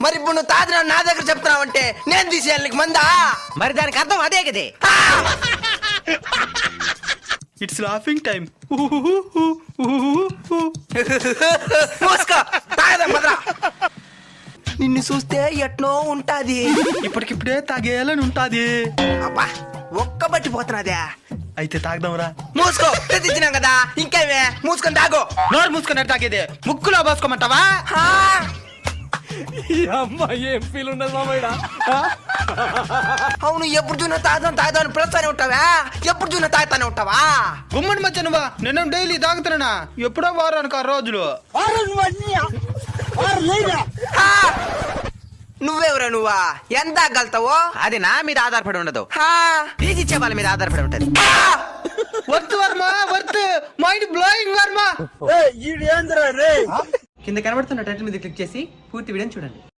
మరి ఇప్పుడు నువ్వు తాగిన నా దగ్గర చెప్తున్నావంటే నేను తీసేయాలి నీకు మందా? మరి దానికి అర్థం అదే కదే. It's laughing time. మూసుకో, తాగదాం పదరా. నిన్ను చూస్తే ఎట్నో ఉంటాది. ఇప్పటికిప్పుడే తాగేయాలని ఉంటాది. అబ్బా ఒక్క బట్టి పోతున్నదే. అయితే తాగదాంరా. మూసుకో, తెచ్చినాం కదా ఇంకేమే, మూసుకొని తాగో. నోరు మూసుకున్నట్టు తాగేదే. ముక్కులో పోసుకోమంటావా? ఏం ఫీల్ ఉండదు మామయ్య. అవును, ఎప్పుడు చూసినా తాగుతాను పిలుస్తానే ఉంటావా? ఎప్పుడు చూసినా తాగుతానే ఉంటావా? గుమ్మడి మధ్య నువ్వా? నేను డైలీ తాగుతున్నా. ఎప్పుడో వారానికి 6 రోజులు. నువ్వెవరా నువ్వా? ఎంత తాగలుగుతావో? అది నా మీద ఆధారపడి ఉండదు, తీసిచ్చే వాళ్ళ మీద ఆధారపడి ఉంటది. Worth Varma, worth mind blowing Varma. కింద కనబడుతున్న టైటిల్ మీద క్లిక్ చేసి పూర్తి వీడియోని చూడండి.